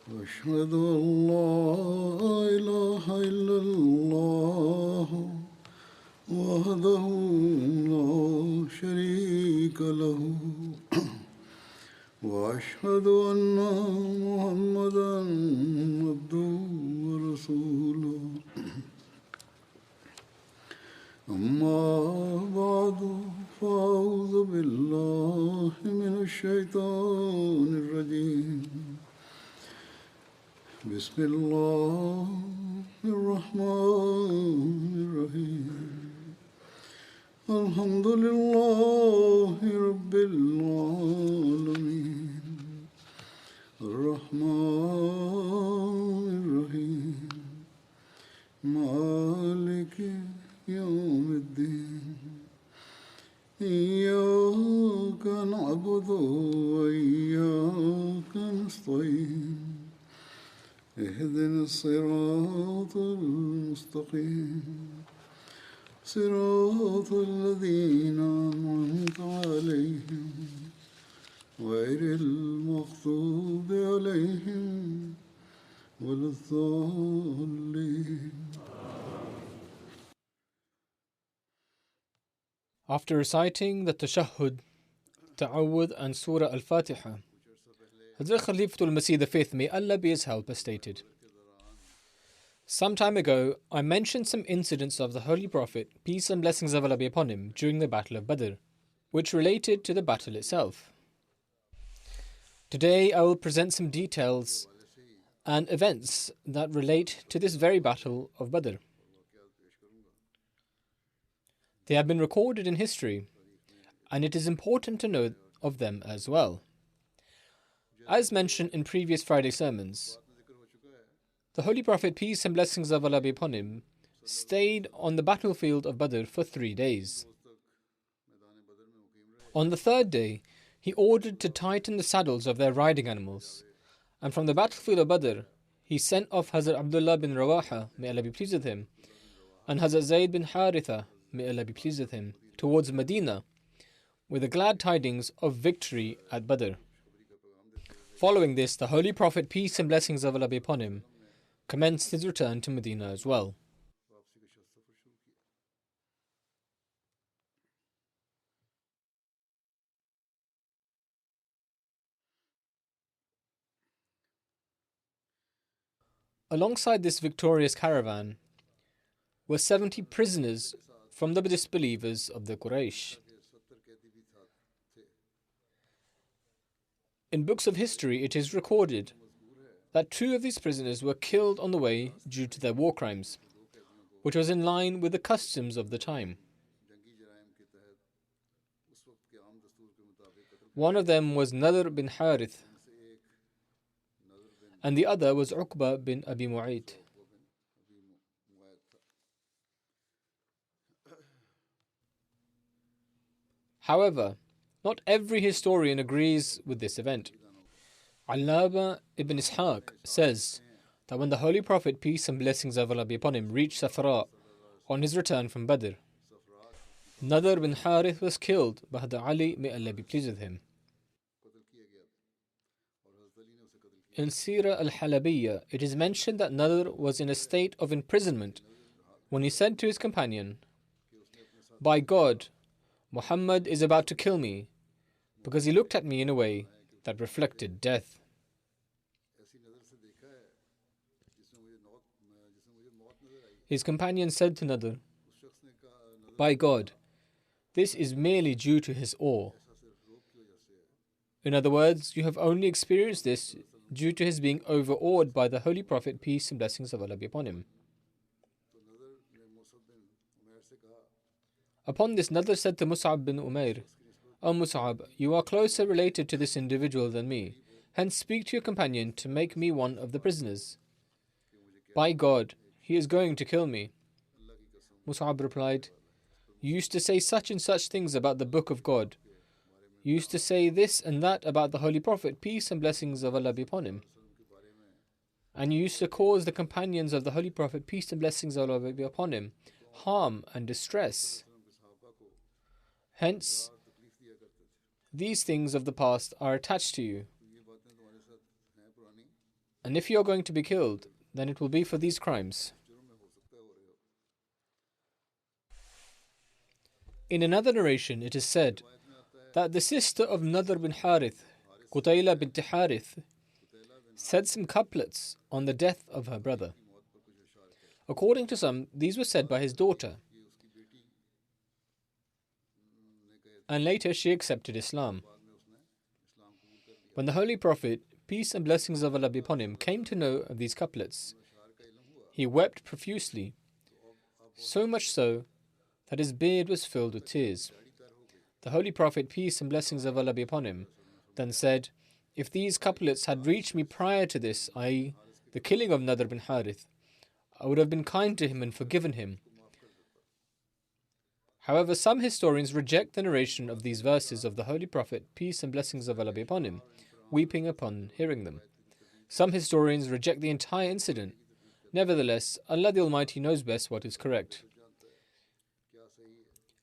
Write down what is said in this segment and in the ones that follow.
أشهد أن لا إله إلا الله وحده لا شريك له وأشهد أن محمدا عبده ورسوله أما بعد فأعوذ بالله من الشيطان الرجيم بسم الله الرحمن الرحيم الحمد لله رب العالمين الرحمن الرحيم مالك يوم الدين إياك نعبد وإياك نستعين اهدنا الصراط المستقيم صراط الذين أنعمت عليهم غير المغضوب عليهم ولا الضالين. After reciting the Tashahhud, Ta'awudh and Surah Al-Fatiha, Hazrat Khalifatul Masih V, may Allah be his helper, stated, "Some time ago, I mentioned some incidents of the Holy Prophet, peace and blessings of Allah be upon him, during the Battle of Badr, which related to the battle itself. Today, I will present some details and events that relate to this very Battle of Badr. They have been recorded in history, and it is important to know of them as well. As mentioned in previous Friday sermons, the Holy Prophet, peace and blessings of Allah be upon him, stayed on the battlefield of Badr for 3 days. On the third day, he ordered to tighten the saddles of their riding animals, and from the battlefield of Badr, he sent off Hazrat Abdullah bin Rawaha, may Allah be pleased with him, and Hazrat Zayd bin Haritha, may Allah be pleased with him, towards Medina, with the glad tidings of victory at Badr. Following this, the Holy Prophet, peace and blessings of Allah be upon him, commenced his return to Medina as well. Alongside this victorious caravan were 70 prisoners from the disbelievers of the Quraysh. In books of history, it is recorded that 2 of these prisoners were killed on the way due to their war crimes, which was in line with the customs of the time. One of them was Nadr bin Harith, and the other was Uqba bin Abi Mu'ayt. However, not every historian agrees with this event. Allama ibn Ishaq says that when the Holy Prophet, peace and blessings of Allah be upon him, reached Safra on his return from Badr, Nadr bin Harith was killed by Hazrat Ali, may Allah be pleased with him. In Sirah al-Halabiyya, it is mentioned that Nadr was in a state of imprisonment when he said to his companion, "By God, Muhammad is about to kill me," because he looked at me in a way that reflected death. His companion said to Nadr, "By God, this is merely due to his awe." In other words, you have only experienced this due to his being overawed by the Holy Prophet, peace and blessings of Allah be upon him. Upon this, Nadr said to Mus'ab bin Umair, "O Mus'ab, you are closer related to this individual than me. Hence speak to your companion to make me one of the prisoners. By God, he is going to kill me." Mus'ab replied, "You used to say such and such things about the Book of God. You used to say this and that about the Holy Prophet, peace and blessings of Allah be upon him. And you used to cause the companions of the Holy Prophet, peace and blessings of Allah be upon him, harm and distress. Hence, these things of the past are attached to you. And if you are going to be killed, then it will be for these crimes. In another narration, it is said that the sister of Nadr bin Harith, Qutayla bint Harith, said some couplets on the death of her brother. According to some, these were said by his daughter, and later she accepted Islam. When the Holy Prophet, peace and blessings of Allah be upon him, came to know of these couplets, he wept profusely, so much so that his beard was filled with tears. The Holy Prophet, peace and blessings of Allah be upon him, then said, if these couplets had reached me prior to this, i.e., the killing of Nadr bin Harith, I would have been kind to him and forgiven him. However, some historians reject the narration of these verses of the Holy Prophet, peace and blessings of Allah be upon him, weeping upon hearing them. Some historians reject the entire incident. Nevertheless, Allah the Almighty knows best what is correct.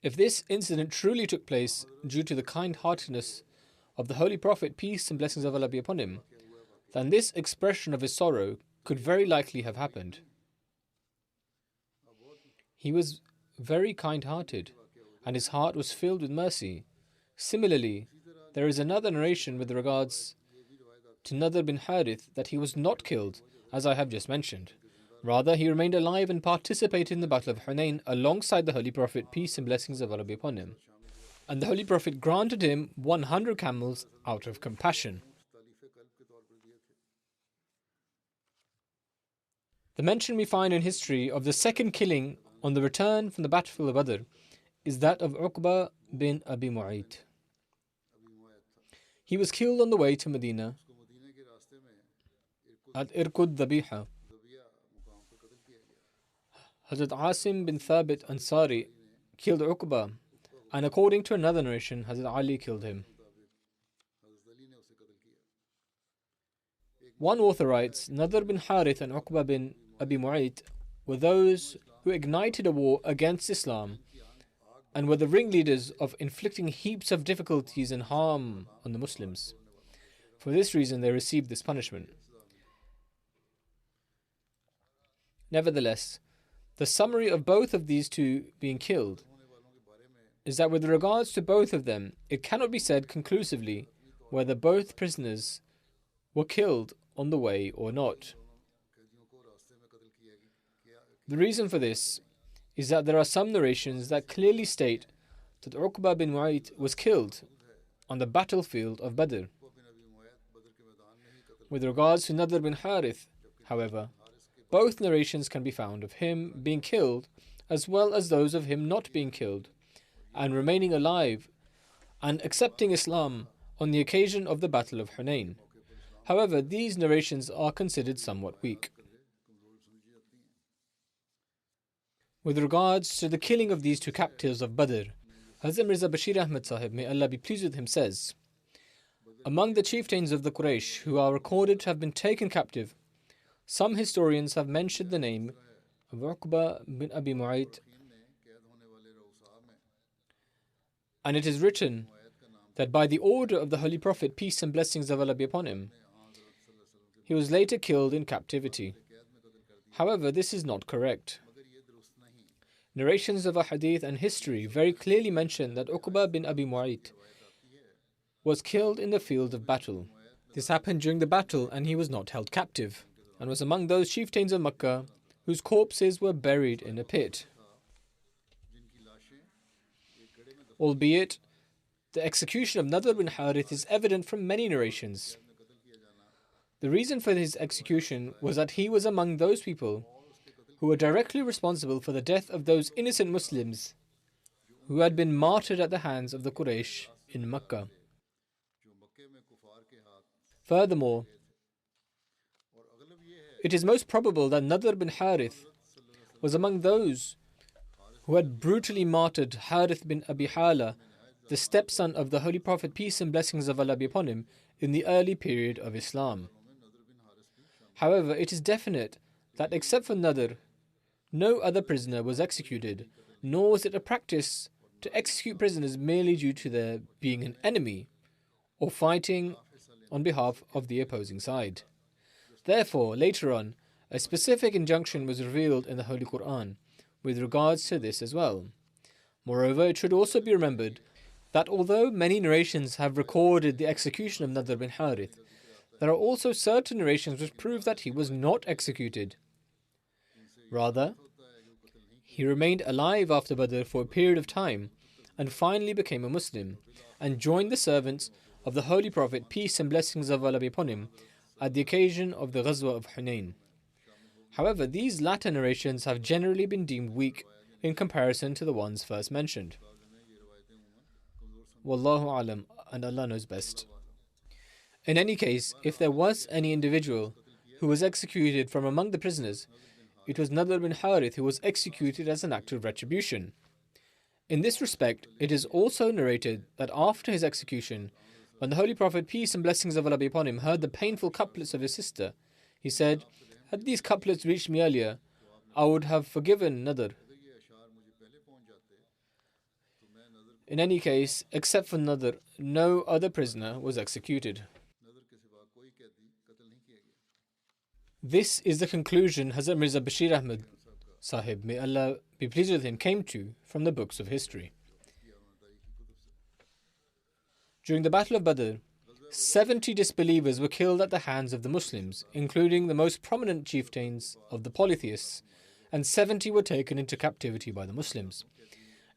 If this incident truly took place due to the kind-heartedness of the Holy Prophet, peace and blessings of Allah be upon him, then this expression of his sorrow could very likely have happened. He was very kind-hearted, and his heart was filled with mercy. Similarly, there is another narration with regards to Nadr bin Harith that he was not killed, as I have just mentioned. Rather, he remained alive and participated in the Battle of Hunayn alongside the Holy Prophet, peace and blessings of Allah be upon him. And the Holy Prophet granted him 100 camels out of compassion. The mention we find in history of the second killing on the return from the battlefield of Badr is that of Uqba bin Abi Mu'ayt. He was killed on the way to Medina at Irkud Dhabiha. Hazrat Asim bin Thabit Ansari killed Uqba, and according to another narration, Hazrat Ali killed him. One author writes, Nadr bin Harith and Uqba bin Abi Mu'ayt were those who ignited a war against Islam and were the ringleaders of inflicting heaps of difficulties and harm on the Muslims. For this reason, they received this punishment. Nevertheless, the summary of both of these two being killed is that with regards to both of them, it cannot be said conclusively whether both prisoners were killed on the way or not. The reason for this is that there are some narrations that clearly state that Uqba bin Mu'ayt was killed on the battlefield of Badr. With regards to Nadr bin Harith, however, both narrations can be found of him being killed as well as those of him not being killed and remaining alive and accepting Islam on the occasion of the Battle of Hunayn. However, these narrations are considered somewhat weak. With regards to the killing of these two captives of Badr, Hazrat Mirza Bashir Ahmad Sahib, may Allah be pleased with him, says, among the chieftains of the Quraysh who are recorded to have been taken captive, some historians have mentioned the name of Uqba bin Abi Mu'ayt, and it is written that by the order of the Holy Prophet, peace and blessings of Allah be upon him, he was later killed in captivity. However, this is not correct. Narrations of a hadith and history very clearly mention that Uqba bin Abi Mu'ayt was killed in the field of battle. This happened during the battle and he was not held captive, and was among those chieftains of Makkah whose corpses were buried in a pit. Albeit, the execution of Nadr bin Harith is evident from many narrations. The reason for his execution was that he was among those people who were directly responsible for the death of those innocent Muslims who had been martyred at the hands of the Quraysh in Makkah. Furthermore, it is most probable that Nadr bin Harith was among those who had brutally martyred Harith bin Abi Hala, the stepson of the Holy Prophet, peace and blessings of Allah be upon him, in the early period of Islam. However, it is definite that except for Nadr, no other prisoner was executed, nor was it a practice to execute prisoners merely due to their being an enemy or fighting on behalf of the opposing side. Therefore, later on, a specific injunction was revealed in the Holy Quran with regards to this as well. Moreover, it should also be remembered that although many narrations have recorded the execution of Nadr bin Harith, there are also certain narrations which prove that he was not executed. Rather, he remained alive after Badr for a period of time and finally became a Muslim and joined the servants of the Holy Prophet, peace and blessings of Allah be upon him, at the occasion of the Ghazwa of Hunayn. However, these latter narrations have generally been deemed weak in comparison to the ones first mentioned. Wallahu alam, and Allah knows best. In any case, if there was any individual who was executed from among the prisoners, it was Nadr bin Harith who was executed as an act of retribution. In this respect, it is also narrated that after his execution, when the Holy Prophet, peace and blessings of Allah be upon him, heard the painful couplets of his sister, he said, "Had these couplets reached me earlier, I would have forgiven Nadr." In any case, except for Nadr, no other prisoner was executed. This is the conclusion Hazrat Mirza Bashir Ahmad Sahib, may Allah be pleased with him, came to from the books of history. During the Battle of Badr, 70 disbelievers were killed at the hands of the Muslims, including the most prominent chieftains of the polytheists, and 70 were taken into captivity by the Muslims.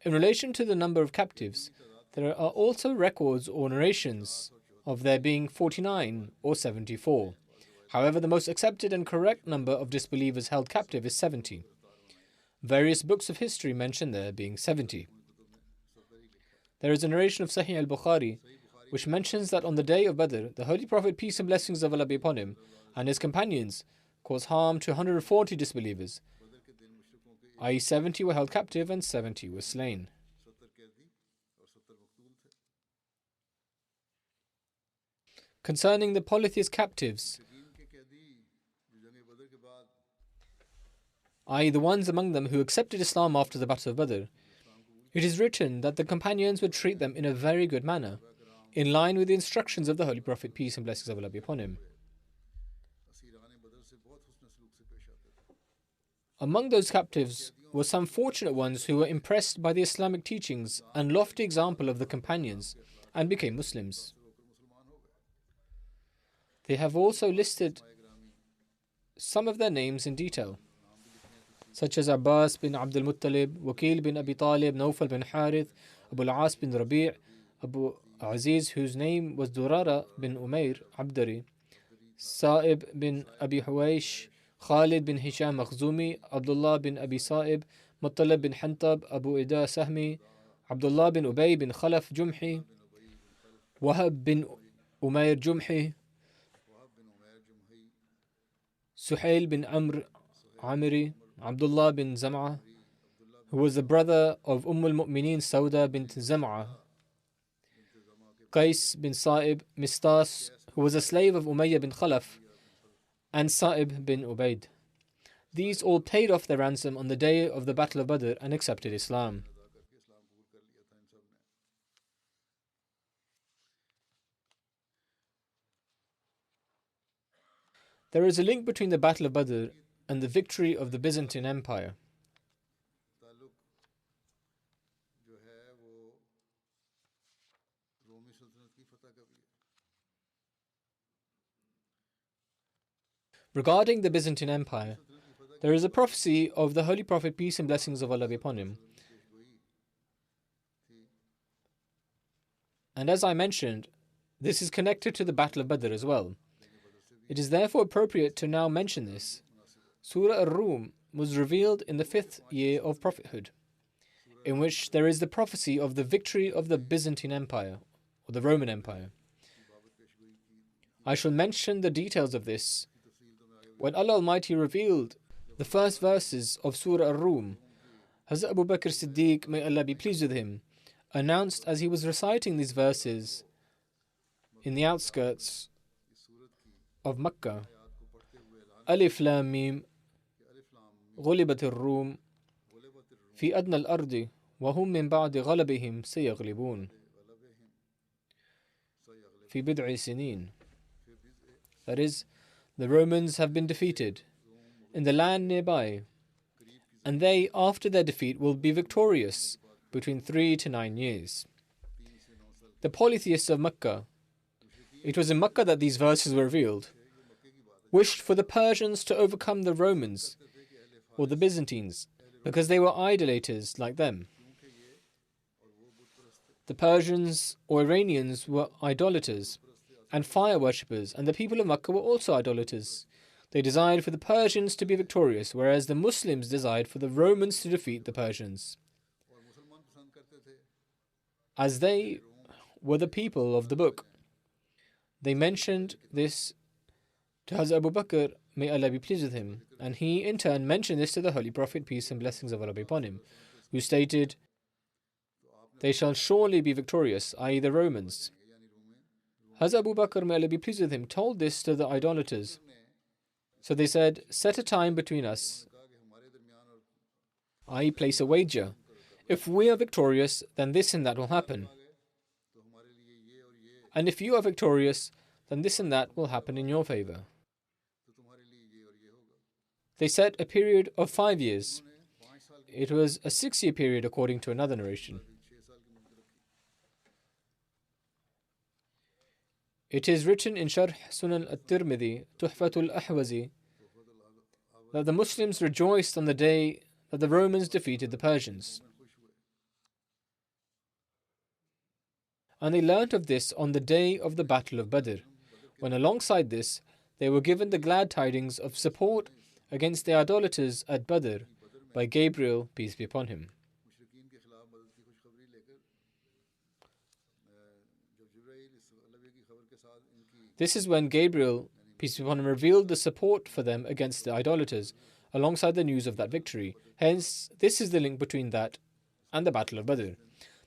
In relation to the number of captives, there are also records or narrations of there being 49 or 74. However, the most accepted and correct number of disbelievers held captive is 70. Various books of history mention there being 70. There is a narration of Sahih al-Bukhari which mentions that on the day of Badr, the Holy Prophet, peace and blessings of Allah be upon him, and his companions caused harm to 140 disbelievers, i.e. 70 were held captive and 70 were slain. Concerning the polytheist captives, i.e. the ones among them who accepted Islam after the Battle of Badr, it is written that the companions would treat them in a very good manner, in line with the instructions of the Holy Prophet, peace and blessings of Allah be upon him. Among those captives were some fortunate ones who were impressed by the Islamic teachings and lofty example of the companions and became Muslims. They have also listed some of their names in detail, such as Abbas bin Abdul Muttalib, Waqil bin Abi Talib, Nawfal bin Harith, Abu al-As bin Rabi', Abu Aziz, whose name was Durara bin Umair Abdari, Sa'ib bin Abi Huwaish, Khalid bin Hisham Makhzumi, Abdullah bin Abi Sa'ib, Muttalib bin Hantab, Abu Ida Sahmi, Abdullah bin Ubay bin Khalaf Jumhi, Wahab bin Umair Jumhi, Suhail bin Amr Amiri, Abdullah bin Zam'a, who was the brother of al-Mu'mineen Sauda bint Zam'a, Qais bin Sa'ib, Mistas, who was a slave of Umayyah bin Khalaf, and Sa'ib bin Ubaid. These all paid off their ransom on the day of the Battle of Badr and accepted Islam. There is a link between the Battle of Badr and the victory of the Byzantine Empire. Regarding the Byzantine Empire, there is a prophecy of the Holy Prophet, peace and blessings of Allah be upon him. And as I mentioned, this is connected to the Battle of Badr as well. It is therefore appropriate to now mention this. Surah Ar-Rum was revealed in the 5th year of prophethood, in which there is the prophecy of the victory of the Byzantine Empire, or the Roman Empire. I shall mention the details of this. When Allah Almighty revealed the first verses of Surah Ar-Rum, Hazrat Abu Bakr Siddiq, may Allah be pleased with him, announced as he was reciting these verses in the outskirts of Makkah, Alif Lam Mim, غلبت الروم في أدنى الأرض وهم من بعد غلبهم سيغلبون في بضع سنين. That is, the Romans have been defeated in the land nearby, and they, after their defeat, will be victorious between 3 to 9 years. The polytheists of Mecca, it was in Mecca that these verses were revealed, wished for the Persians to overcome the Romans or the Byzantines because they were idolaters like them. The Persians or Iranians were idolaters and fire worshippers, and the people of Mecca were also idolaters. They desired for the Persians to be victorious, whereas the Muslims desired for the Romans to defeat the Persians. As they were the people of the book, they mentioned this to Hazrat Abu Bakr, may Allah be pleased with him, and he in turn mentioned this to the Holy Prophet, peace and blessings of Allah be upon him, who stated, "They shall surely be victorious," i.e. the Romans. Hazrat Abu Bakr, may Allah be pleased with him, told this to the idolaters. So they said, "Set a time between us, i.e. place a wager. If we are victorious, then this and that will happen. And if you are victorious, then this and that will happen in your favor." They set a period of 5 years. It was a 6-year period according to another narration. It is written in Sharh Sunan al-Tirmidhi, Tuhfatul Ahwazi, that the Muslims rejoiced on the day that the Romans defeated the Persians. And they learnt of this on the day of the Battle of Badr, when alongside this they were given the glad tidings of support against the idolaters at Badr by Gabriel, peace be upon him. This is when Gabriel, peace be upon him, revealed the support for them against the idolaters, alongside the news of that victory. Hence, this is the link between that and the Battle of Badr.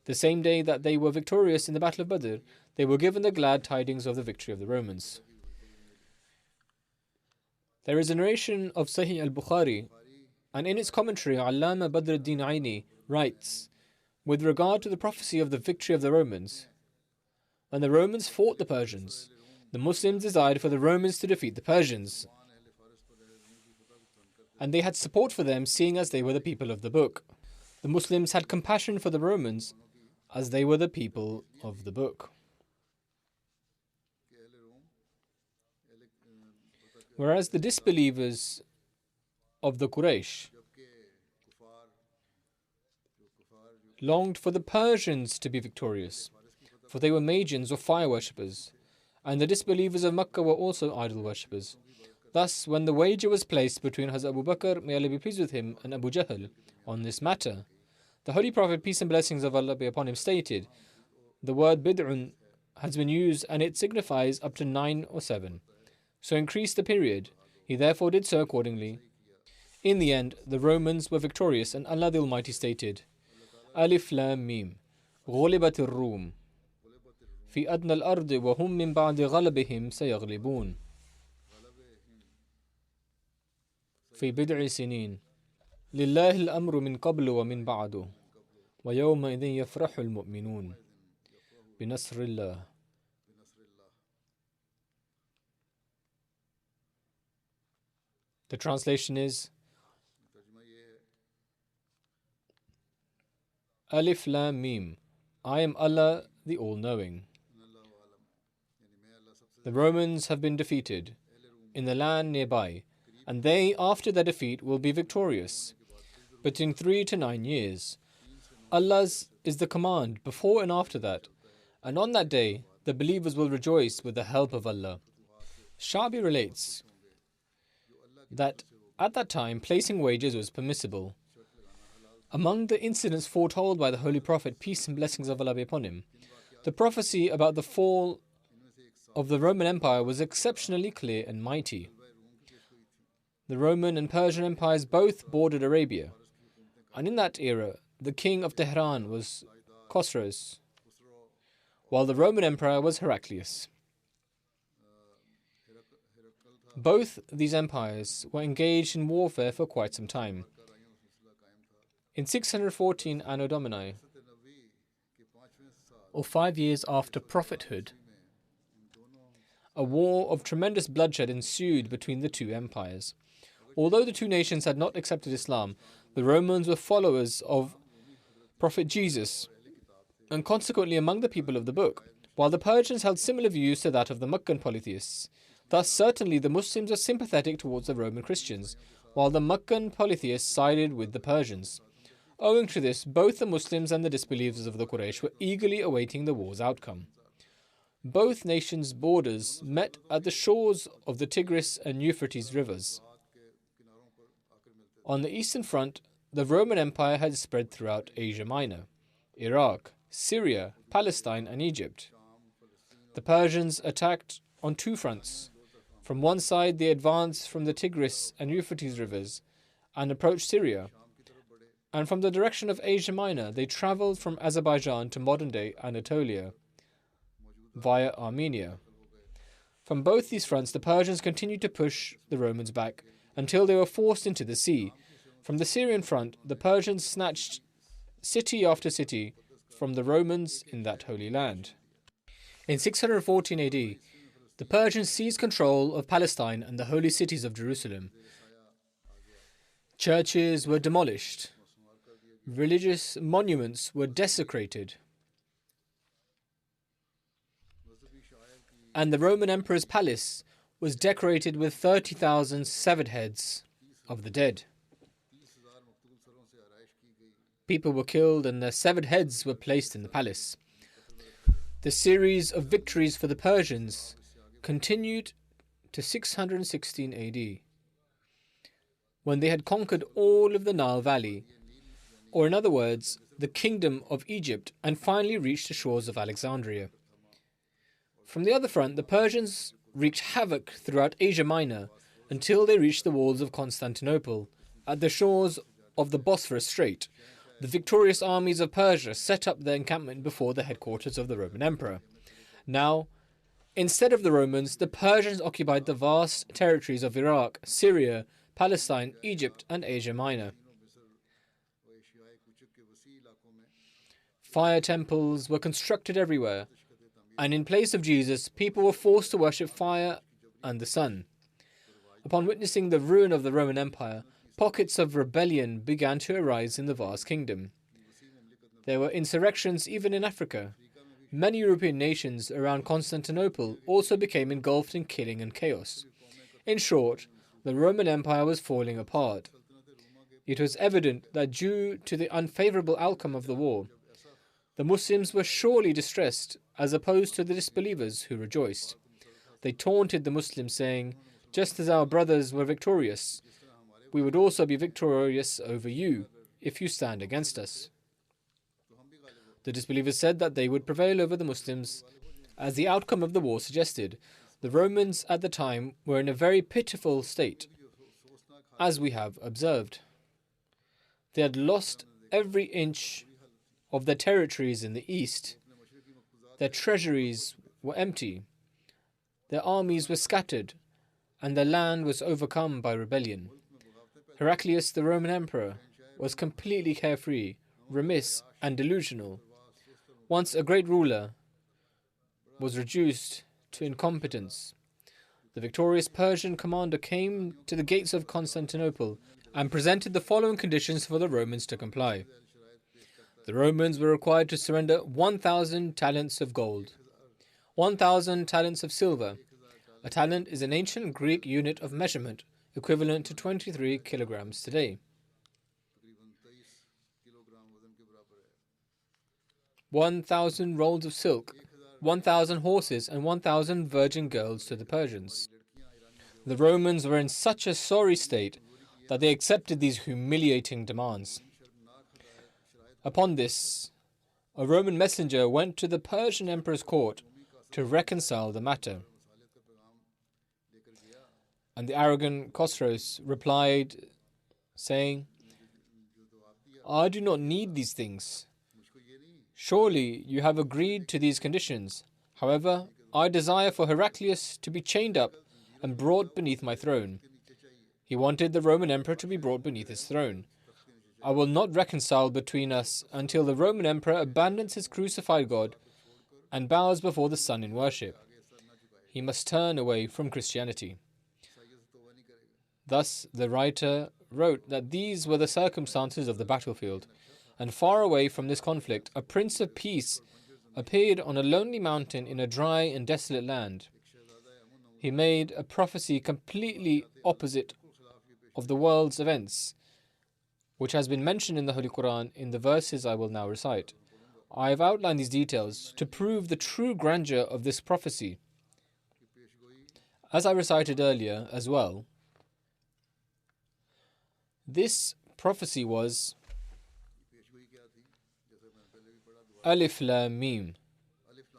The same day that they were victorious in the Battle of Badr, they were given the glad tidings of the victory of the Romans. There is a narration of Sahih al-Bukhari, and in its commentary, Allama Badr ad-Din Aini writes, with regard to the prophecy of the victory of the Romans, when the Romans fought the Persians, the Muslims desired for the Romans to defeat the Persians, and they had support for them, seeing as they were the people of the book. The Muslims had compassion for the Romans, as they were the people of the book. Whereas the disbelievers of the Quraysh longed for the Persians to be victorious, for they were Magians or fire worshippers, and the disbelievers of Makkah were also idol worshippers. Thus, when the wager was placed between Hazrat Abu Bakr, may Allah be pleased with him, and Abu Jahl on this matter, the Holy Prophet, peace and blessings of Allah be upon him, stated, the word bid'un has been used and it signifies up to 9 or 7. So increase the period. He therefore did so accordingly. In the end, the Romans were victorious, and Allah the Almighty stated, Alif Lam Mim, غُلِبَتِ الرُّومِ في أدنى الأرض وهم من بعد غلبهم سيغلبون في بضع سنين لله الأمر من قبل ومن بعد ويومئذ يفرح المؤمنون بنصر الله. The translation is Alif Lam Mim, I am Allah the All-Knowing. The Romans have been defeated in the land nearby, and they, after their defeat, will be victorious between 3 to 9 years. Allah's is the command before and after that, and on that day the believers will rejoice with the help of Allah. Shabi relates that at that time placing wagers was permissible. Among the incidents foretold by the Holy Prophet, peace and blessings of Allah be upon him, the prophecy about the fall of the Roman Empire was exceptionally clear and mighty. The Roman and Persian empires both bordered Arabia, and in that era the king of Tehran was Khosrow, while the Roman emperor was Heraclius. Both these empires were engaged in warfare for quite some time. In 614 Anno Domini, or 5 years after prophethood, A war of tremendous bloodshed ensued between the two empires. Although the two nations had not accepted Islam, the Romans were followers of Prophet Jesus and consequently among the people of the book, while the Persians held similar views to that of the Meccan polytheists. Thus, certainly the Muslims were sympathetic towards the Roman Christians, while the Meccan polytheists sided with the Persians. Owing to this, both the Muslims and the disbelievers of the Quraysh were eagerly awaiting the war's outcome. Both nations' borders met at the shores of the Tigris and Euphrates rivers. On the eastern front, the Roman Empire had spread throughout Asia Minor, Iraq, Syria, Palestine, and Egypt. The Persians attacked on two fronts. From one side, they advanced from the Tigris and Euphrates rivers and approached Syria. And from the direction of Asia Minor, they traveled from Azerbaijan to modern-day Anatolia via Armenia. From both these fronts, the Persians continued to push the Romans back until they were forced into the sea. From the Syrian front, the Persians snatched city after city from the Romans in that holy land. In 614 AD, the Persians seized control of Palestine and the holy cities of Jerusalem. Churches were demolished. Religious monuments were desecrated. And the Roman emperor's palace was decorated with 30,000 severed heads of the dead. People were killed and their severed heads were placed in the palace. The series of victories for the Persians continued to 616 AD, when they had conquered all of the Nile Valley, or in other words, the kingdom of Egypt, and finally reached the shores of Alexandria. From the other front, the Persians wreaked havoc throughout Asia Minor until they reached the walls of Constantinople. At the shores of the Bosphorus Strait, the victorious armies of Persia set up their encampment before the headquarters of the Roman Emperor. Now, instead of the Romans, the Persians occupied the vast territories of Iraq, Syria, Palestine, Egypt, and Asia Minor. Fire temples were constructed everywhere, and in place of Jesus, people were forced to worship fire and the sun. Upon witnessing the ruin of the Roman Empire, pockets of rebellion began to arise in the vast kingdom. There were insurrections even in Africa. Many European nations around Constantinople also became engulfed in killing and chaos. In short, the Roman Empire was falling apart. It was evident that due to the unfavorable outcome of the war, the Muslims were surely distressed as opposed to the disbelievers who rejoiced. They taunted the Muslims, saying, "Just as our brothers were victorious, we would also be victorious over you if you stand against us." The disbelievers said that they would prevail over the Muslims, as the outcome of the war suggested. The Romans at the time were in a very pitiful state, as we have observed. They had lost every inch of their territories in the east. Their treasuries were empty. Their armies were scattered, and their land was overcome by rebellion. Heraclius, the Roman emperor, was completely carefree, remiss, and delusional. Once a great ruler, was reduced to incompetence. The victorious Persian commander came to the gates of Constantinople and presented the following conditions for the Romans to comply. The Romans were required to surrender 1,000 talents of gold, 1,000 talents of silver. A talent is an ancient Greek unit of measurement equivalent to 23 kilograms today. 1,000 rolls of silk, 1,000 horses, and 1,000 virgin girls to the Persians. The Romans were in such a sorry state that they accepted these humiliating demands. Upon this, a Roman messenger went to the Persian emperor's court to reconcile the matter. And the arrogant Khosroes replied, saying, "I do not need these things. Surely you have agreed to these conditions. However, I desire for Heraclius to be chained up and brought beneath my throne." He wanted the Roman emperor to be brought beneath his throne. "I will not reconcile between us until the Roman emperor abandons his crucified God and bows before the sun in worship." he must turn away from Christianity. Thus, the writer wrote that these were the circumstances of the battlefield, and far away from this conflict, a Prince of Peace appeared on a lonely mountain in a dry and desolate land. He made a prophecy completely opposite of the world's events, which has been mentioned in the Holy Quran in the verses I will now recite. I have outlined these details to prove the true grandeur of this prophecy. As I recited earlier as well, this prophecy was Alif Lam Mim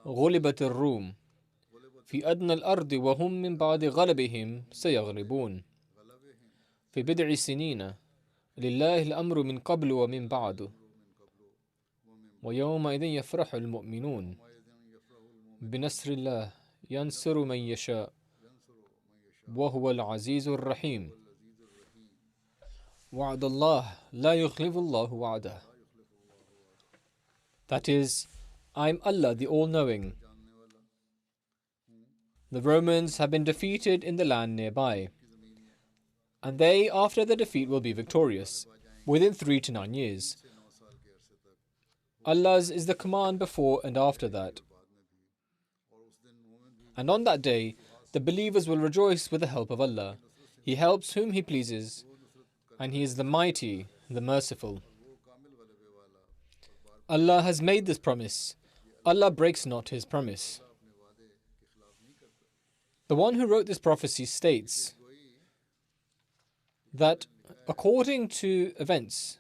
غلبت الروم في أدنى الأرض وهم من بعد غلبهم سيغلبون في بضع سنين لله الأمر من قبل ومن بعد ويومئذ يفرح المؤمنون بنصر الله ينصر من يشاء وهو العزيز الرحيم وعد الله لا يخلف الله وعده. That is, I am Allah the All-Knowing. The Romans have been defeated in the land nearby, and they, after the defeat, will be victorious within 3 to 9 years. Allah's is the command before and after that. And on that day, the believers will rejoice with the help of Allah. He helps whom He pleases, and He is the Mighty, the Merciful. Allah has made this promise. Allah breaks not His promise. The one who wrote this prophecy states that according to events,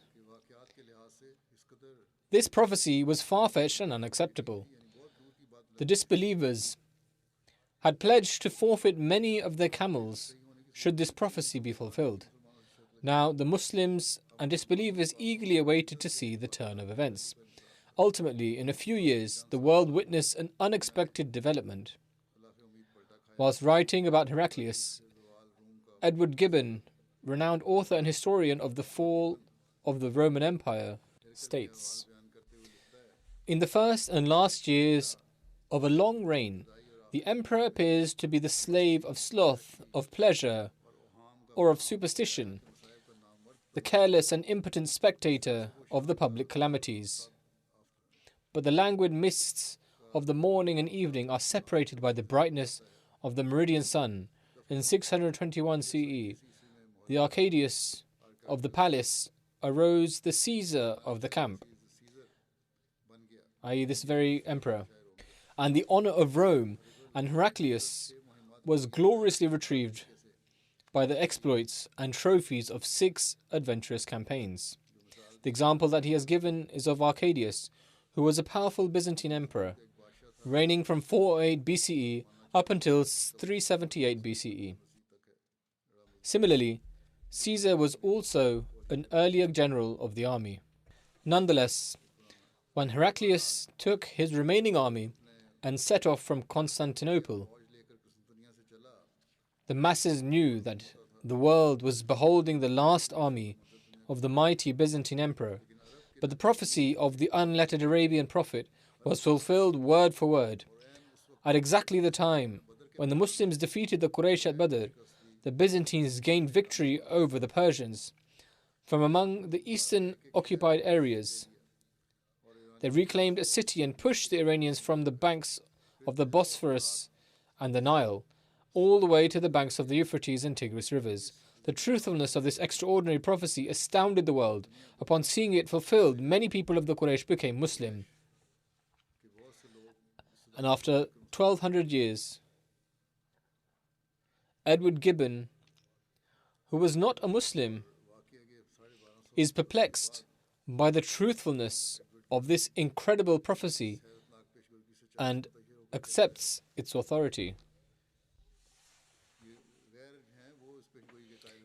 this prophecy was far-fetched and unacceptable. The disbelievers had pledged to forfeit many of their camels should this prophecy be fulfilled. Now the Muslims and disbelievers eagerly awaited to see the turn of events. Ultimately, in a few years, the world witnessed an unexpected development. Whilst writing about Heraclius, Edward Gibbon, renowned author and historian of the fall of the Roman Empire, states, in the first and last years of a long reign, the emperor appears to be the slave of sloth, of pleasure, or of superstition, the careless and impotent spectator of the public calamities. But the languid mists of the morning and evening are separated by the brightness of the meridian sun. In 621 CE, the Arcadius of the palace arose the Caesar of the camp, i.e. this very emperor, and the honor of Rome and Heraclius was gloriously retrieved by the exploits and trophies of 6 adventurous campaigns. The example that he has given is of Arcadius, who was a powerful Byzantine emperor, reigning from 408 BCE up until 378 BCE. Similarly, Caesar was also an earlier general of the army. Nonetheless, when Heraclius took his remaining army and set off from Constantinople, the masses knew that the world was beholding the last army of the mighty Byzantine emperor. But the prophecy of the unlettered Arabian prophet was fulfilled word for word. At exactly the time when the Muslims defeated the Quraysh at Badr, the Byzantines gained victory over the Persians. From among the eastern occupied areas, they reclaimed a city and pushed the Iranians from the banks of the Bosphorus and the Nile, all the way to the banks of the Euphrates and Tigris rivers. The truthfulness of this extraordinary prophecy astounded the world. Upon seeing it fulfilled, many people of the Quraysh became Muslim. And after 1200 years, Edward Gibbon, who was not a Muslim, is perplexed by the truthfulness of this incredible prophecy and accepts its authority.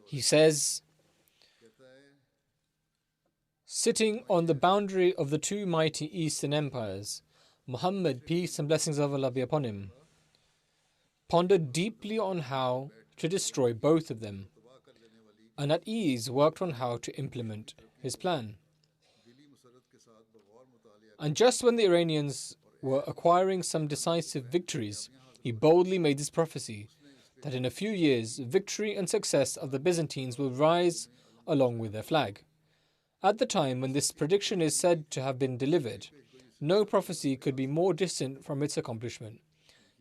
He says, sitting on the boundary of the 2 mighty Eastern empires, Muhammad, peace and blessings of Allah be upon him, pondered deeply on how to destroy both of them, and at ease worked on how to implement his plan. And just when the Iranians were acquiring some decisive victories, he he boldly made this prophecy that in a few years, victory and success of the Byzantines will rise along with their flag. At the time when this prediction is said to have been delivered, no prophecy could be more distant from its accomplishment.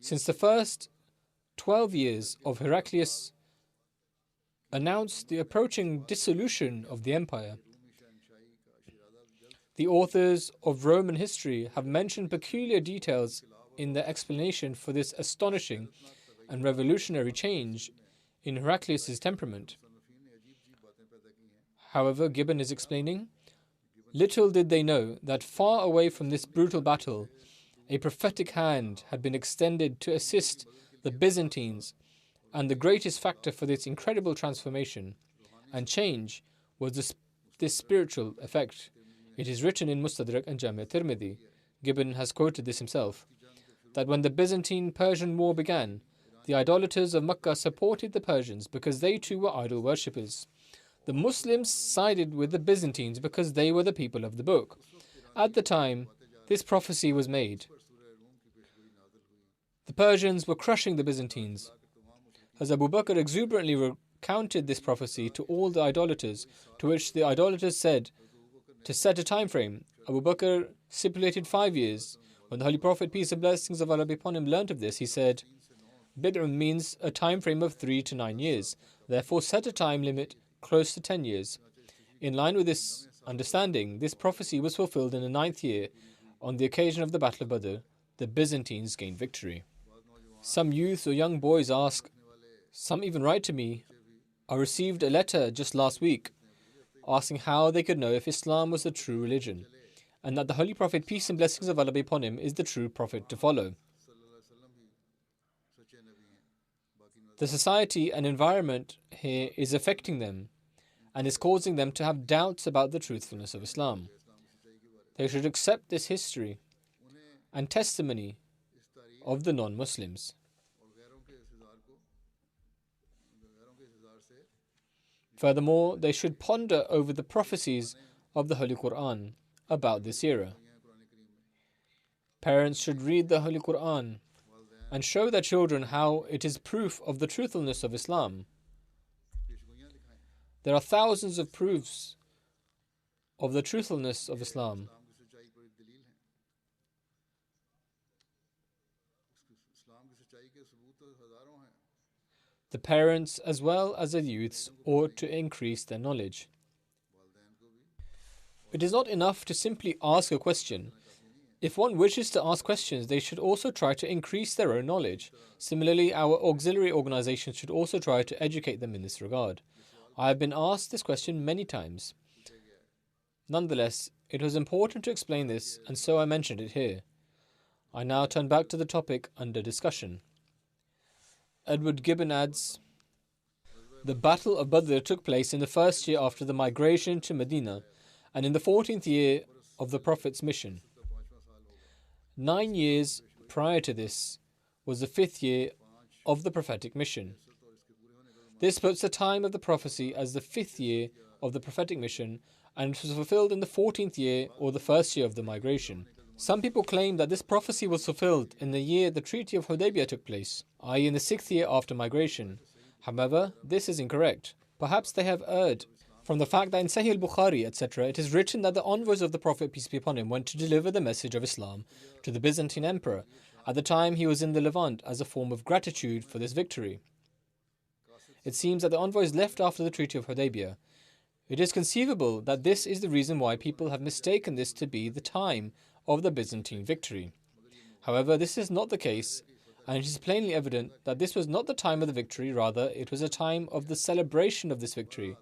Since the first 12 years of Heraclius announced the approaching dissolution of the empire, the authors of Roman history have mentioned peculiar details in their explanation for this astonishing and revolutionary change in Heraclius' temperament. However, Gibbon is explaining, little did they know that far away from this brutal battle, a prophetic hand had been extended to assist the Byzantines, and the greatest factor for this incredible transformation and change was this spiritual effect. It is written in Mustadrak and Jami' Tirmidhi, Gibbon has quoted this himself, that when the Byzantine-Persian war began, the idolaters of Makkah supported the Persians because they too were idol worshippers. The Muslims sided with the Byzantines because they were the people of the book. At the time this prophecy was made, the Persians were crushing the Byzantines. As Abu Bakr exuberantly recounted this prophecy to all the idolaters, to which the idolaters said to set a time frame, Abu Bakr stipulated 5 years. When the Holy Prophet, peace and blessings of Allah be upon him, learnt of this, he said, Bid'un means a time frame of 3 to 9 years. Therefore, set a time limit close to 10 years. In line with this understanding, this prophecy was fulfilled in the 9th year. On the occasion of the Battle of Badr, the Byzantines gained victory. Some youths or young boys ask, some even write to me, I received a letter just last week asking how they could know if Islam was the true religion, and that the Holy Prophet, peace and blessings of Allah be upon him, is the true Prophet to follow. The society and environment here is affecting them and is causing them to have doubts about the truthfulness of Islam. They should accept this history and testimony of the non-Muslims. Furthermore, they should ponder over the prophecies of the Holy Quran about this era. Parents should read the Holy Quran and show their children how it is proof of the truthfulness of Islam. There are thousands of proofs of the truthfulness of Islam. The parents as well as the youths ought to increase their knowledge. It is not enough to simply ask a question. If one wishes to ask questions, they should also try to increase their own knowledge. Similarly, our auxiliary organizations should also try to educate them in this regard. I have been asked this question many times. Nonetheless, it was important to explain this, and so I mentioned it here. I now turn back to the topic under discussion. Edward Gibbon adds, the Battle of Badr took place in the first year after the migration to Medina and in the 14th year of the Prophet's mission. 9 years prior to this was the 5th year of the prophetic mission. This puts the time of the prophecy as the 5th year of the prophetic mission, and it was fulfilled in the 14th year or the first year of the migration. Some people claim that this prophecy was fulfilled in the year the Treaty of Hudaybiyah took place, i.e. in the 6th year after migration. However, this is incorrect. Perhaps they have erred. From the fact that in Sahih al-Bukhari, etc., it is written that the envoys of the Prophet, peace be upon him, went to deliver the message of Islam to the Byzantine emperor. At the time he was in the Levant as a form of gratitude for this victory. It seems that the envoys left after the Treaty of Hudaybiyah. It is conceivable that this is the reason why people have mistaken this to be the time of the Byzantine victory. However, this is not the case, and it is plainly evident that this was not the time of the victory, rather it was a time of the celebration of this victory.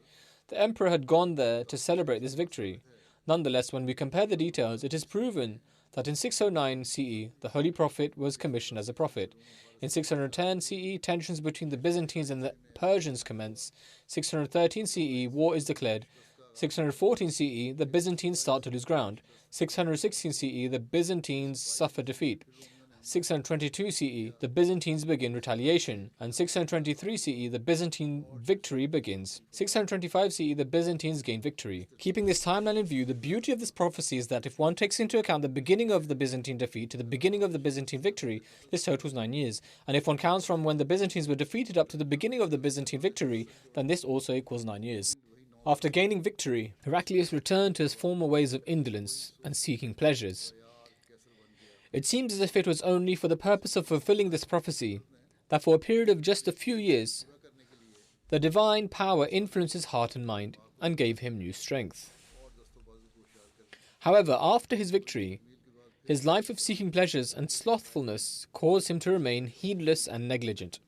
The emperor had gone there to celebrate this victory. Nonetheless, when we compare the details, it is proven that in 609 CE, the Holy Prophet was commissioned as a prophet. In 610 CE, tensions between the Byzantines and the Persians commence. 613 CE, war is declared. 614 CE, the Byzantines start to lose ground. 616 CE, the Byzantines suffer defeat. 622 CE, the Byzantines begin retaliation, and 623 CE, the Byzantine victory begins. 625 CE, the Byzantines gain victory. Keeping this timeline in view, the beauty of this prophecy is that if one takes into account the beginning of the Byzantine defeat to the beginning of the Byzantine victory, this totals 9 years. And if one counts from when the Byzantines were defeated up to the beginning of the Byzantine victory, then this also equals 9 years. After gaining victory, Heraclius returned to his former ways of indolence and seeking pleasures. It seems as if it was only for the purpose of fulfilling this prophecy that for a period of just a few years, the divine power influenced his heart and mind and gave him new strength. However, after his victory, his life of seeking pleasures and slothfulness caused him to remain heedless and negligent.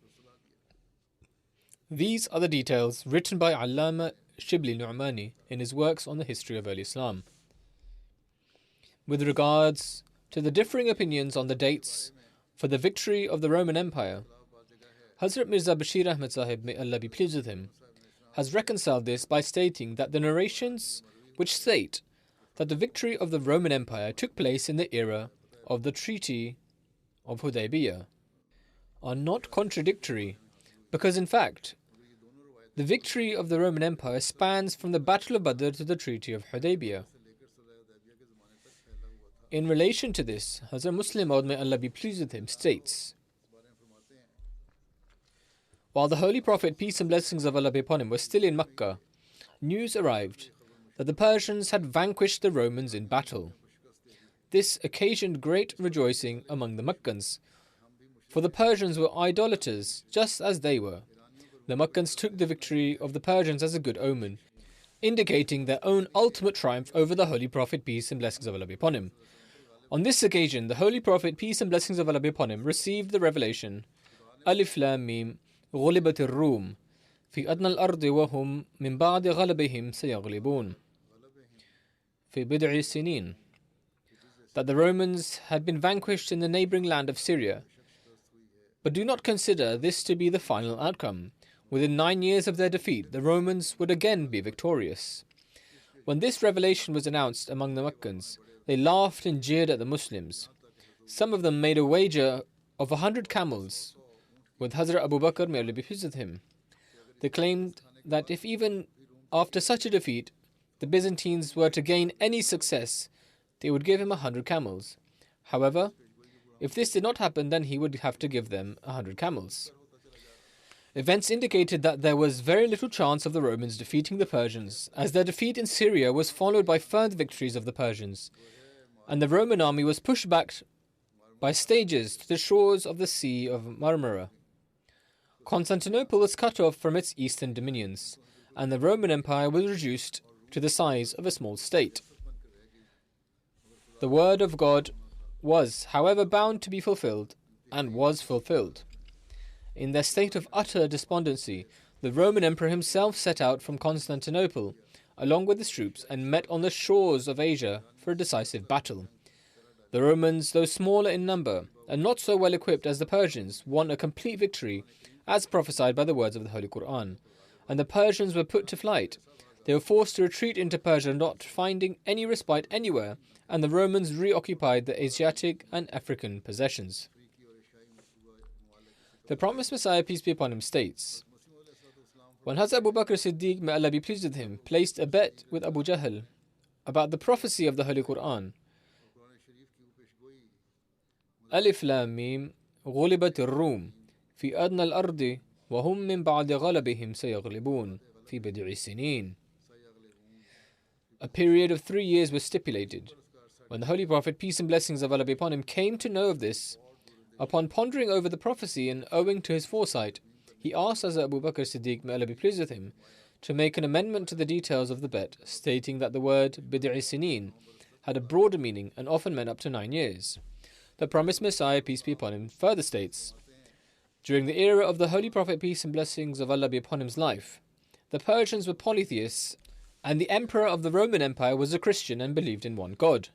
These are the details written by Allama Shibli Nu'mani in his works on the history of early Islam. With regards to the differing opinions on the dates for the victory of the Roman Empire, Hazrat Mirza Bashir Ahmad Sahib, may Allah be pleased with him, has reconciled this by stating that the narrations which state that the victory of the Roman Empire took place in the era of the Treaty of Hudaybiyah are not contradictory, because in fact, the victory of the Roman Empire spans from the Battle of Badr to the Treaty of Hudaybiyah. In relation to this, Hazrat Muslim Maud, may Allah be pleased with him, states, while the Holy Prophet, peace and blessings of Allah be upon him, was still in Makkah, news arrived that the Persians had vanquished the Romans in battle. This occasioned great rejoicing among the Makkans, for the Persians were idolaters, just as they were. The Makkans took the victory of the Persians as a good omen, indicating their own ultimate triumph over the Holy Prophet, peace and blessings of Allah be upon him. On this occasion, the Holy Prophet, peace and blessings of Allah be upon him, received the revelation, Alif Lam Mim, غُلِبَتِ الرُّومِ في أدنى الأرض وهم من بعد غلبهم سيغلبون في بضع سنين, that the Romans had been vanquished in the neighboring land of Syria. But do not consider this to be the final outcome. Within 9 years of their defeat, the Romans would again be victorious. When this revelation was announced among the Meccans, they laughed and jeered at the Muslims. Some of them made a wager of 100 camels with Hazrat Abu Bakr, may Allah be pleased with him. They claimed that if even after such a defeat, the Byzantines were to gain any success, they would give him 100 camels. However, if this did not happen, then he would have to give them 100 camels. Events indicated that there was very little chance of the Romans defeating the Persians, as their defeat in Syria was followed by further victories of the Persians, and the Roman army was pushed back by stages to the shores of the Sea of Marmara. Constantinople was cut off from its eastern dominions, and the Roman Empire was reduced to the size of a small state. The word of God was, however, bound to be fulfilled, and was fulfilled. In their state of utter despondency, the Roman emperor himself set out from Constantinople, along with his troops, and met on the shores of Asia for a decisive battle. The Romans, though smaller in number and not so well equipped as the Persians, won a complete victory, as prophesied by the words of the Holy Quran, and the Persians were put to flight. They were forced to retreat into Persia, not finding any respite anywhere, and the Romans reoccupied the Asiatic and African possessions. The promised Messiah, peace be upon him, states, when Hazrat Abu Bakr Siddiq, may Allah be pleased with him, placed a bet with Abu Jahl about the prophecy of the Holy Quran, Alif Lam Mim, غُلِبَتِ الرُّومِ في أدنى الأرض وهم من بعد غلبهم سيغلبون في بضع سنين. A period of 3 years was stipulated. When the Holy Prophet, peace and blessings of Allah be upon him, came to know of this, upon pondering over the prophecy and owing to his foresight, he asked Hazrat Abu Bakr Siddiq, may Allah be pleased with him, to make an amendment to the details of the bet, stating that the word bid'i sinin had a broader meaning and often meant up to 9 years. The promised Messiah, peace be upon him, further states, during the era of the Holy Prophet, peace and blessings of Allah be upon him's life, the Persians were polytheists, and the emperor of the Roman Empire was a Christian and believed in one God.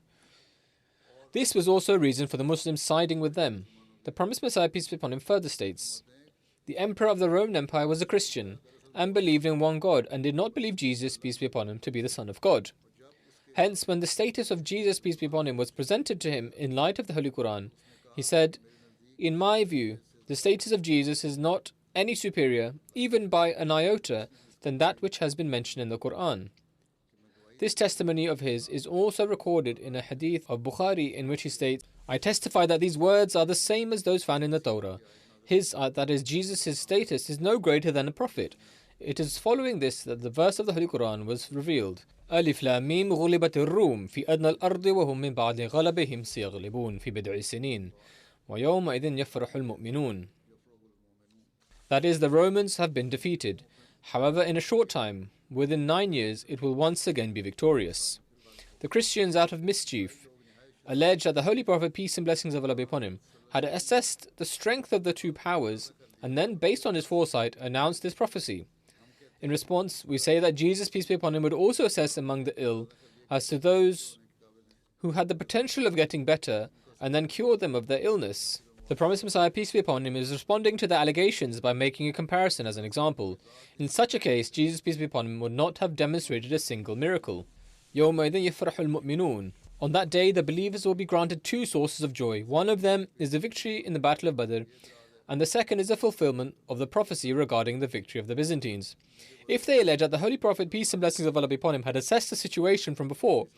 This was also a reason for the Muslims siding with them. The promised Messiah, peace be upon him, further states, the emperor of the Roman Empire was a Christian and believed in one God and did not believe Jesus, peace be upon him, to be the Son of God. Hence, when the status of Jesus, peace be upon him, was presented to him in light of the Holy Quran, he said, In my view, the status of Jesus is not any superior, even by an iota, than that which has been mentioned in the Quran. This testimony of his is also recorded in a hadith of Bukhari in which he states, I testify that these words are the same as those found in the Torah. That is, Jesus' status is no greater than a prophet. It is following this that the verse of the Holy Quran was revealed. ألف لام ميم غلبت الروم في أدنى الأرض وهم من بعد غلبهم سيغلبون في بضع سنين ويومئذ يفرح المؤمنون. That is, the Romans have been defeated. However, in a short time, within 9 years, it will once again be victorious. The Christians, out of mischief, allege that the Holy Prophet, peace and blessings of Allah be upon him, had assessed the strength of the two powers and then, based on his foresight, announced this prophecy. In response, we say that Jesus, peace be upon him, would also assess among the ill as to those who had the potential of getting better and then cure them of their illness. The promised Messiah, peace be upon him, is responding to the allegations by making a comparison as an example. In such a case, Jesus, peace be upon him, would not have demonstrated a single miracle. يَوْمَئِذٍ يَفْرَحُ الْمُؤْمِنُونَ. On that day, the believers will be granted two sources of joy. One of them is the victory in the Battle of Badr, and the second is the fulfillment of the prophecy regarding the victory of the Byzantines. If they allege that the Holy Prophet, peace and blessings of Allah be upon him, had assessed the situation from before,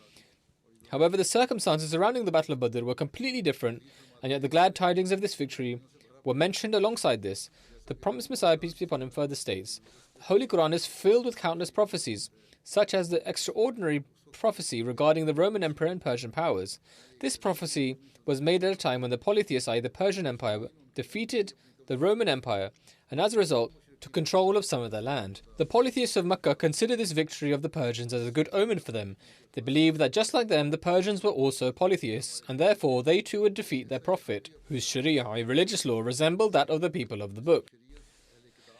however, the circumstances surrounding the Battle of Badr were completely different, and yet the glad tidings of this victory were mentioned alongside this, the promised Messiah, peace be upon him, further states, the Holy Quran is filled with countless prophecies, such as the extraordinary prophecy regarding the Roman Emperor and Persian powers. This prophecy was made at a time when the polytheists, i.e. the Persian Empire, defeated the Roman Empire, and as a result, took control of some of their land. The polytheists of Mecca consider this victory of the Persians as a good omen for them. They believe that just like them, the Persians were also polytheists, and therefore they too would defeat their prophet, whose Sharia, a religious law, resembled that of the people of the book.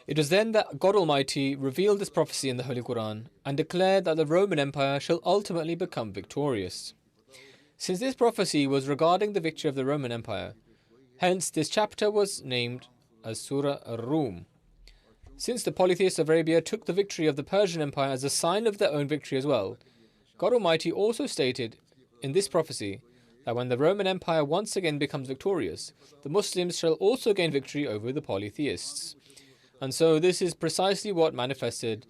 It was then that God Almighty revealed this prophecy in the Holy Quran and declared that the Roman Empire shall ultimately become victorious. Since this prophecy was regarding the victory of the Roman Empire, hence this chapter was named as Surah Ar-Rum. Since the polytheists of Arabia took the victory of the Persian Empire as a sign of their own victory as well, God Almighty also stated in this prophecy that when the Roman Empire once again becomes victorious, the Muslims shall also gain victory over the polytheists. And so this is precisely what manifested,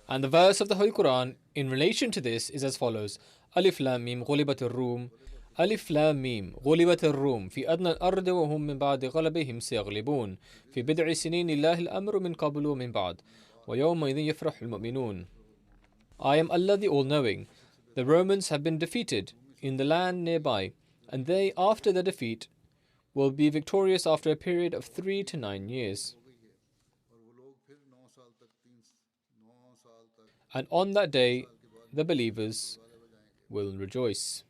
and the verse of the Holy Quran in relation to this is as follows: Alif Lam Mim Ghulibat Ar-Rum ألف لام ميم غلبت الروم في أدنى الأرض وهم من بعد غلبهم سيغلبون في بضع سنين لله الأمر من قبل ومن بعد ويومئذ يفرح المؤمنون. I am Allah the All-Knowing. The Romans have been defeated in the land nearby, and they, after their defeat, will be victorious after a period of 3 to 9 years. And on that day, the believers will rejoice.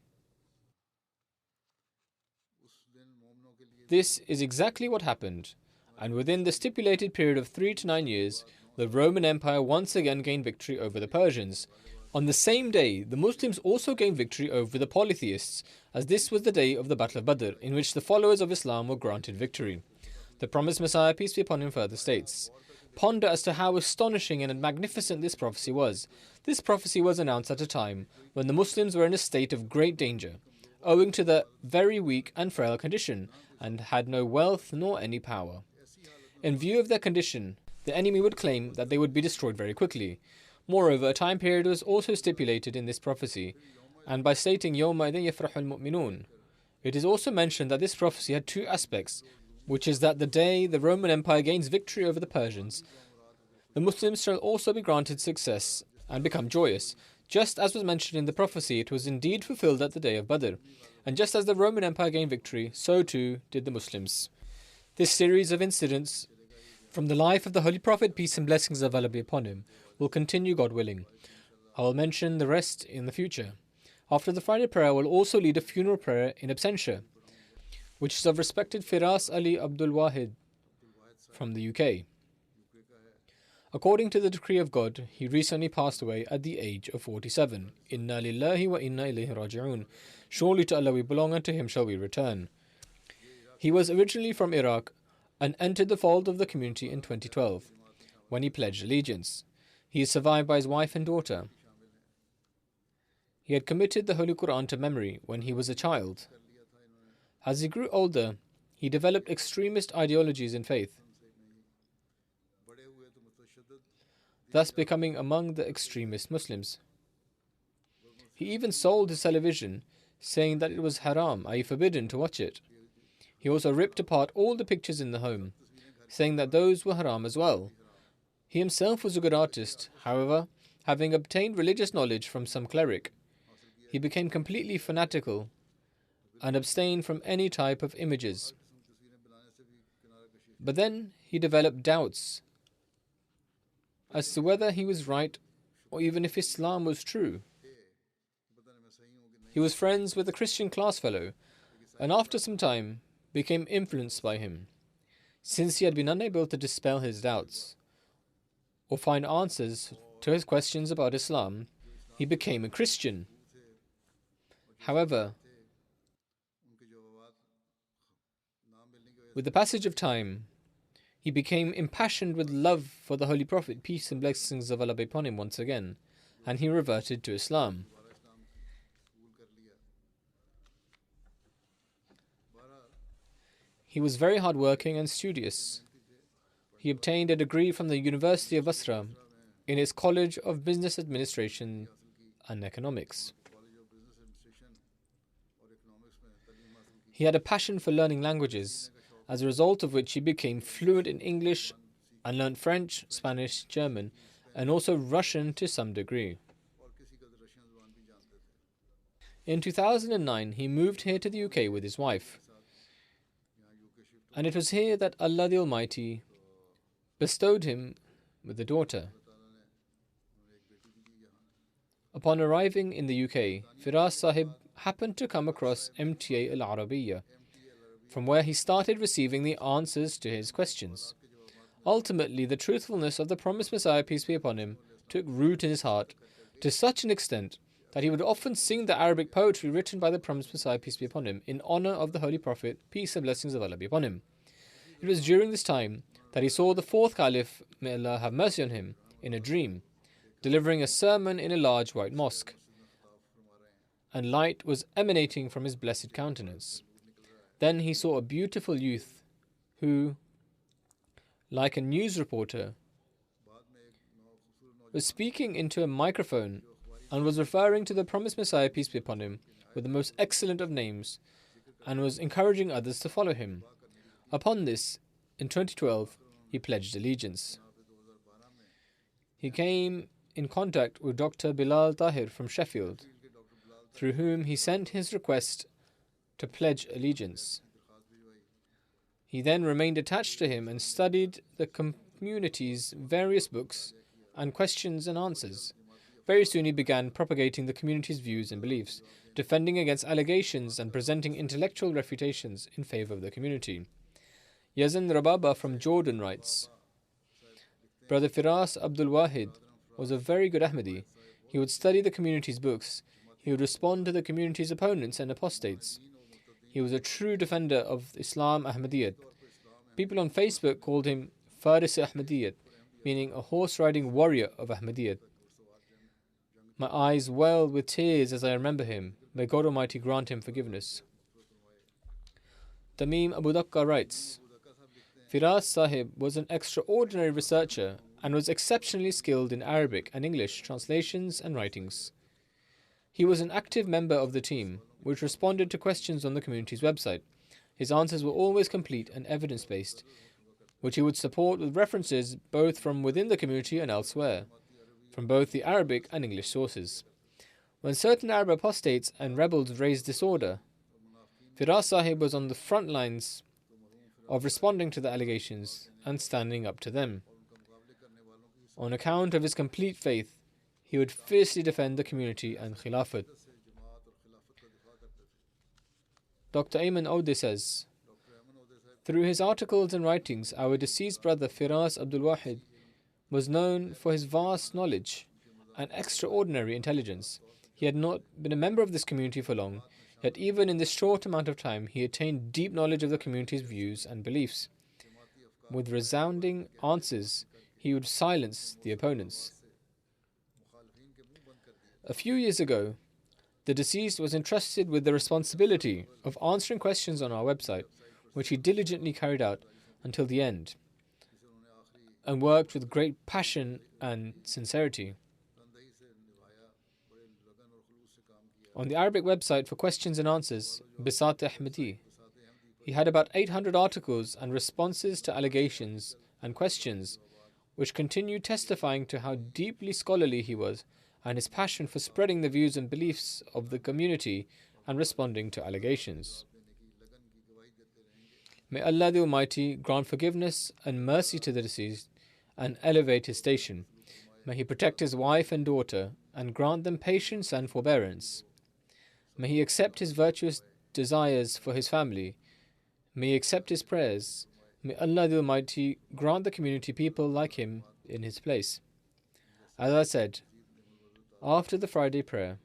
This is exactly what happened, and within the stipulated period of 3 to 9 years, the Roman Empire once again gained victory over the Persians. On the same day, the Muslims also gained victory over the polytheists, as this was the day of the Battle of Badr, in which the followers of Islam were granted victory. The promised Messiah, peace be upon him, further states, ponder as to how astonishing and magnificent this prophecy was. This prophecy was announced at a time when the Muslims were in a state of great danger, owing to their very weak and frail condition, and had no wealth nor any power. In view of their condition, the enemy would claim that they would be destroyed very quickly. Moreover, a time period was also stipulated in this prophecy, and by stating يَوْمَئِذٍ يَفْرَحُ الْمُؤْمِنُونَ, it is also mentioned that this prophecy had two aspects, which is that the day the Roman Empire gains victory over the Persians, the Muslims shall also be granted success and become joyous. Just as was mentioned in the prophecy, it was indeed fulfilled at the day of Badr. And just as the Roman Empire gained victory, so too did the Muslims. This series of incidents from the life of the Holy Prophet, peace and blessings of Allah be upon him, will continue, God willing. I will mention the rest in the future. After the Friday prayer, I will also lead a funeral prayer in absentia, which is of respected Firas Ali Abdul Wahid from the UK. According to the decree of God, he recently passed away at the age of 47. Inna lillahi wa inna ilayhi raji'un. Surely to Allah we belong, and to him shall we return. He was originally from Iraq and entered the fold of the community in 2012, when he pledged allegiance. He is survived by his wife and daughter. He had committed the Holy Quran to memory when he was a child. As he grew older, he developed extremist ideologies in faith, thus becoming among the extremist Muslims. He even sold his television, saying that it was haram, i.e. forbidden, to watch it. He also ripped apart all the pictures in the home, saying that those were haram as well. He himself was a good artist. However, having obtained religious knowledge from some cleric, he became completely fanatical and abstained from any type of images. But then he developed doubts as to whether he was right or even if Islam was true. He was friends with a Christian class fellow and after some time became influenced by him. Since he had been unable to dispel his doubts or find answers to his questions about Islam, he became a Christian. However, with the passage of time, he became impassioned with love for the Holy Prophet, peace and blessings of Allah be upon him, once again, and he reverted to Islam. He was very hardworking and studious. He obtained a degree from the University of Basra in his College of Business Administration and Economics. He had a passion for learning languages, as a result of which he became fluent in English and learned French, Spanish, German, and also Russian to some degree. In 2009, he moved here to the UK with his wife. And it was here that Allah the Almighty bestowed him with a daughter. Upon arriving in the UK, Firas Sahib happened to come across MTA Al Arabiya, from where he started receiving the answers to his questions. Ultimately, the truthfulness of the promised Messiah, peace be upon him, took root in his heart to such an extent that he would often sing the Arabic poetry written by the promised Messiah, peace be upon him, in honor of the Holy Prophet, peace and blessings of Allah be upon him. It was during this time that he saw the fourth Caliph, may Allah have mercy on him, in a dream, delivering a sermon in a large white mosque, and light was emanating from his blessed countenance. Then he saw a beautiful youth who, like a news reporter, was speaking into a microphone and was referring to the promised Messiah, peace be upon him, with the most excellent of names, and was encouraging others to follow him. Upon this, in 2012, he pledged allegiance. He came in contact with Dr. Bilal Tahir from Sheffield, through whom he sent his request to pledge allegiance. He then remained attached to him and studied the community's various books and questions and answers. Very soon he began propagating the community's views and beliefs, defending against allegations and presenting intellectual refutations in favor of the community. Yazan Rababa from Jordan writes, Brother Firas Abdul Wahid was a very good Ahmadi. He would study the community's books. He would respond to the community's opponents and apostates. He was a true defender of Islam Ahmadiyyat. People on Facebook called him Faris Ahmadiyyat, meaning a horse-riding warrior of Ahmadiyyat. My eyes well with tears as I remember him. May God Almighty grant him forgiveness. Tamim Abu Dakka writes, Firas Sahib was an extraordinary researcher and was exceptionally skilled in Arabic and English translations and writings. He was an active member of the team, which responded to questions on the community's website. His answers were always complete and evidence-based, which he would support with references both from within the community and elsewhere, from both the Arabic and English sources. When certain Arab apostates and rebels raised disorder, Firas Sahib was on the front lines of responding to the allegations and standing up to them. On account of his complete faith, he would fiercely defend the community and Khilafat. Dr. Ayman Ode says, through his articles and writings, our deceased brother Firas Abdul Wahid was known for his vast knowledge and extraordinary intelligence. He had not been a member of this community for long, yet even in this short amount of time, he attained deep knowledge of the community's views and beliefs. With resounding answers, he would silence the opponents. A few years ago, the deceased was entrusted with the responsibility of answering questions on our website, which he diligently carried out until the end and worked with great passion and sincerity. On the Arabic website for questions and answers, Bisat Ahmadi, he had about 800 articles and responses to allegations and questions, which continue testifying to how deeply scholarly he was and his passion for spreading the views and beliefs of the community and responding to allegations. May Allah the Almighty grant forgiveness and mercy to the deceased and elevate his station. May He protect his wife and daughter and grant them patience and forbearance. May He accept his virtuous desires for his family. May He accept his prayers. May Allah the Almighty grant the community people like him in his place. As I said, after the Friday prayer,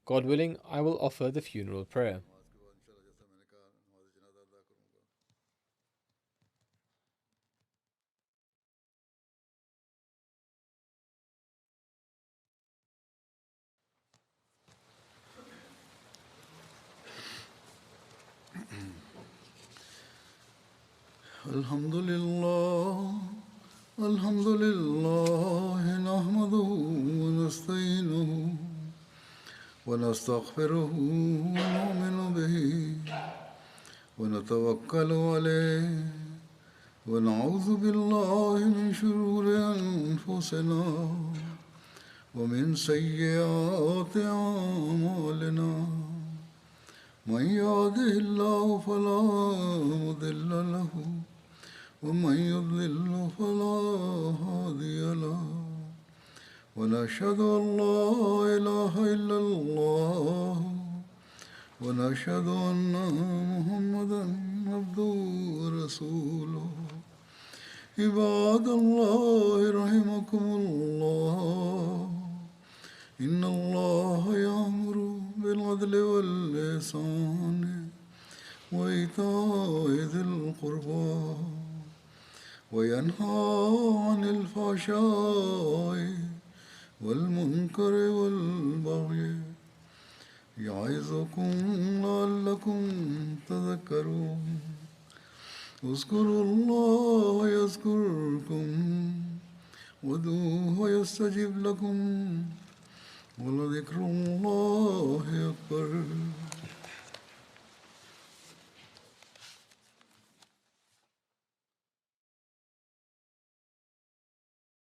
God willing, I will offer the funeral prayer. الحمد لله الحمد لله نحمده ونستعينه ونستغفره ونؤمن به ونتوكل عليه ونعوذ بالله من شرور أنفسنا ومن سيئات أعمالنا من يهده الله فلا مضل له ومن يضلل فلا هادي له ونشهد أن لا إله إلا الله ونشهد أن محمدا عبده ورسوله عباد الله رحمكم الله إن الله يأمر بالعدل والإحسان وإيتاء ذي القربى وينهى عن الفحشاء والمنكر والبغي يعظكم لعلكم تذكرون اذكروا الله يذكركم وادعوه يستجب لكم ولذكر الله أكبر